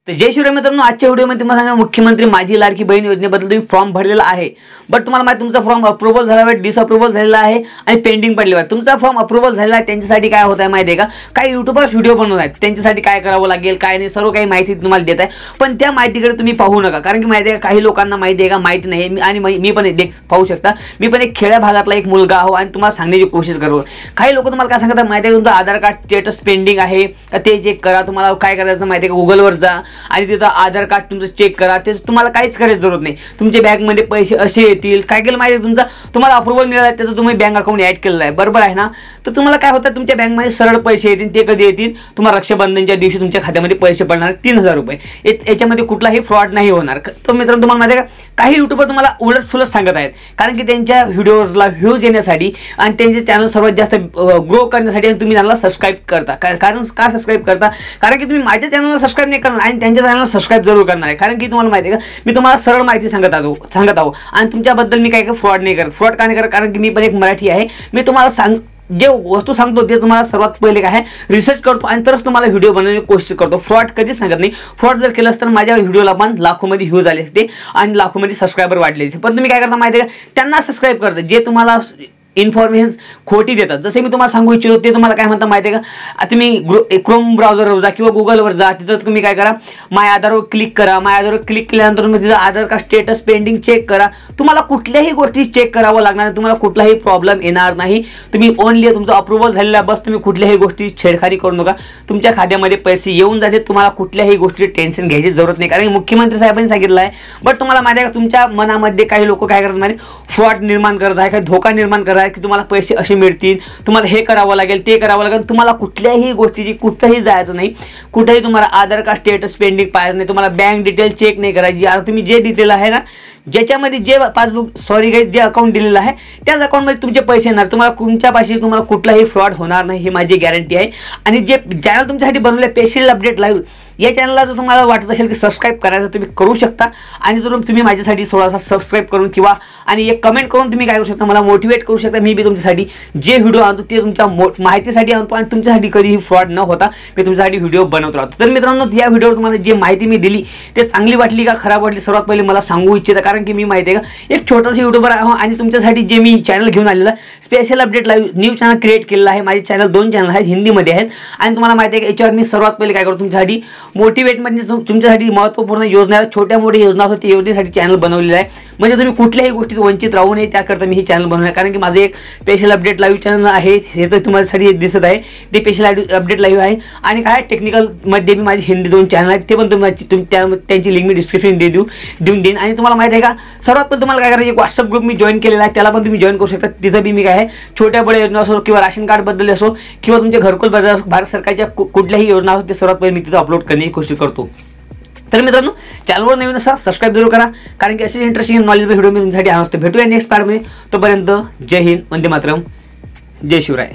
तर जय शिवराय मित्रांनो, आजच्या व्हिडिओमध्ये तुम्हाला सांगा मुख्यमंत्री माझी लाडकी बहीण योजनेबद्दल तुम्ही फॉर्म भरलेला आहे, बट तुम्हाला माहिती तुमचा फॉर्म अप्रूव्हल झाला आहे, डिसअप्रूव्हल झालेला आहे आणि पेंडिंग पडलेला आहे. तुमचा फॉर्म अप्रूव्हल झालेला आहे त्यांच्यासाठी काय होत आहे माहिती आहे का, काही युट्यूबर्स व्हिडिओ बनवत आहेत, त्यांच्यासाठी काय करावं लागेल काय नाही सर्व काही माहिती तुम्हाला देत आहे. पण त्या माहितीकडे तुम्ही पाहू नका, कारण की माहिती आहे काही लोकांना माहिती आहे का माहिती नाही. आणि मी पण पाहू शकता, मी पण एक खेड्या भागातला एक मुलगा आहो आणि तुम्हाला सांगण्याची कोशिश करतो. काही लोक तुम्हाला काय सांगतात माहिती आहे, तुमचं आधार कार्ड स्टेटस पेंडिंग आहे का ते चेक करा. तुम्हाला काय करायचं माहिती आहे का, गुगलवर जा आणि तिथं आधार कार्ड तुमचं चेक करा. ते तुम्हाला काहीच करायची जरूरत नाही. तुमच्या बँकमध्ये पैसे असे येतील. काय केलं माहिती आहे, तुम्हाला अप्रूव्हल मिळालं आहे त्याचं तुम्ही बँक अकाउंट ॲड केलेलं आहे, बरोबर आहे ना. तर तुम्हाला काय होतं, तुमच्या बँकमध्ये सरळ पैसे येतील. ते कधी येतील, तुम्हाला रक्षाबंधनच्या दिवशी तुमच्या खात्यामध्ये पैसे पडणार 3000 रुपये. याच्यामध्ये कुठलाही फ्रॉड नाही होणार. तर मित्रांनो तुम्हाला माहिती आहे का, काही युट्यूबर तुम्हाला उलट सांगत आहेत, कारण की त्यांच्या व्हिडिओजला व्ह्यूज येण्यासाठी आणि त्यांचे चॅनल सर्वात जास्त ग्रो करण्यासाठी आणि तुम्ही त्यांना सबस्क्राईब करता. कारण का सबस्क्राईब करता, कारण की तुम्ही माझ्या चॅनलला सबस्क्राईब नाही करणार आणि त्यांच्या चॅनलला सबस्क्राईब जरूर करणार आहे. कारण की तुम्हाला माहिती आहे का, मी तुम्हाला सरळ माहिती सांगत आहो आणि तुमच्याबद्दल मी काही फ्रॉड नाही करत. फ्रॉड का नाही करत, कारण की मी पण एक मराठी आहे. मी तुम्हाला जे वस्तू सांगतो ते तुम्हाला सर्वात पहिले काय आहे रिसर्च करतो आणि तरच तुम्हाला व्हिडिओ बनवण्याची कोशिश करतो. फ्रॉड कधीच सांगत नाही. फ्रॉड जर केलं तर माझ्या व्हिडिओला पण लाखोमध्ये व्ह्यूज आले असते आणि लाखोमध्ये सबस्क्रायबर वाढले असते. पण तुम्ही काय करता माहिती आहे का, त्यांना सबस्क्राईब करता जे तुम्हाला इन्फॉर्मेशन खोटी देतात. जसे मी तुम्हाला सांगू इच्छितो ते तुम्हाला काय म्हणता माहिती आहे का, तुम्ही क्रोम ब्राउझरवर जा किंवा गुगलवर जा, तिथं तुम्ही काय करा, माय आधारवर क्लिक करा. माय आधारवर क्लिक केल्यानंतर तुम्ही तिथं आधार कार्ड स्टेटस पेंडिंग चेक करा. तुम्हाला कुठल्याही गोष्टी चेक करावं लागणार नाही, तुम्हाला कुठलाही प्रॉब्लेम येणार नाही. तुम्ही ओनली तुमचं अप्रूव्हल झालेला बस, तुम्ही कुठल्याही गोष्टी छेडखारी करू नका. तुमच्या खात्यामध्ये पैसे येऊन जाते, तुम्हाला कुठल्याही गोष्टी टेन्शन घ्यायची जरूरत नाही, कारण मुख्यमंत्री साहेबांनी सांगितलं आहे. बट तुम्हाला माहिती आहे का, तुमच्या मनामध्ये काही लोक काय करतात माहिती, फ्रॉड निर्माण करत आहे, काही धोका निर्माण करत आहे की तुम्हाला पैसे असे मिळतील, तुम्हाला हे करावं लागेल ते करावं लागेल. तुम्हाला कुठल्याही गोष्टीची कुठेही जायचं नाही, कुठेही तुम्हाला आधार कार्ड स्टेटस पेंडिंग पाहायचं नाही, तुम्हाला बँक डिटेल चेक नाही करायची. आता तुम्ही जे दिलेलं आहे ना, ज्याच्यामध्ये जे पासबुक जे अकाउंट दिलेलं आहे त्याच अकाउंटमध्ये तुमचे पैसे येणार. तुम्हाला कुठलाही फ्रॉड होणार नाही, ही माझी गॅरंटी आहे. आणि जे चॅनल तुमच्यासाठी बनवलं आहे स्पेशल अपडेट लाईव्ह, या चॅनलला जर तुम्हाला वाटत असेल की सबस्क्राईब करायचं तुम्ही करू शकता. आणि जर तुम्ही माझ्यासाठी थोडासा सबस्क्राईब करून किंवा आणि एक कमेंट करून तुम्ही काय करू शकता, मला मोटिवेट करू शकता. मी तुमच्यासाठी जे व्हिडिओ आणतो ते तुमच्या माहितीसाठी आणतो आणि तुमच्यासाठी कधीही फ्रॉड न होता मी तुमच्यासाठी व्हिडिओ बनवत राहतो. तर मित्रांनो, या व्हिडिओवर तुम्हाला जी माहिती मी दिली ते चांगली वाटली का खराब वाटली, सर्वात पहिले मला सांगू इच्छिता. कारण की मी माहिती आहे का, एक छोटासा युट्यूबर आहे आणि तुमच्यासाठी जे मी चॅनल घेऊन आलेला special update live new channel create केलेला आहे. माझे चॅनल 2 चॅनल आहेत, हिंदीमध्ये आहेत. आणि तुम्हाला माहिती आहे का, याच्यावर मी सर्वात पहिले काय करतो, तुमच्यासाठी मोटिवेट म्हणजे तुमच्यासाठी महत्त्वपूर्ण योजना, छोट्या मोठ्या योजना असतात त्या योजनेसाठी चॅनल बनवलेलं आहे. म्हणजे तुम्ही कुठल्याही गोष्टीत वंचित राहू नये त्याकरता मी हे चॅनल बनवलं. कारण की माझं एक स्पेशल अपडेट लाईव्ह चॅनल आहे, हे तर तुम्हासाठी दिसत आहे, ते स्पेशल अपडेट लाईव्ह आहे. आणि काय टेक्निकलमध्ये मी माझे हिंदी 2 चॅनल आहेत, ते पण त्यांची लिंक मी डिस्क्रिप्शन देऊन देईन. आणि तुम्हाला माहिती आहे का, सर्वात पण तुम्हाला काय करायचं, एक व्हॉट्सअप ग्रुप मी जॉईन केलेला आहे, त्याला पण तुम्ही जॉईन करू शकता. तिथं मी काय आहे, छोट्या बड्या योजना असो किंवा राशन कार्डबद्दल असो किंवा तुमच्या घरकुल बद्दल भारत सरकारच्या कुठल्याही योजना असो ते सर्वात पहिले मी तिथं अपलोड करण्याची कोशिश करतो. तर मित्रांनो, चॅनलवर नवीन असा सबस्क्राईब जरूर करा, कारण की असे इंटरेस्टिंग नॉलेज व्हिडिओ मी तुमच्यासाठी आणतो. भेटूया नेक्स्ट पार्टमध्ये. तोपर्यंत जय हिंद, वंदे मातरम, जय शिवराय.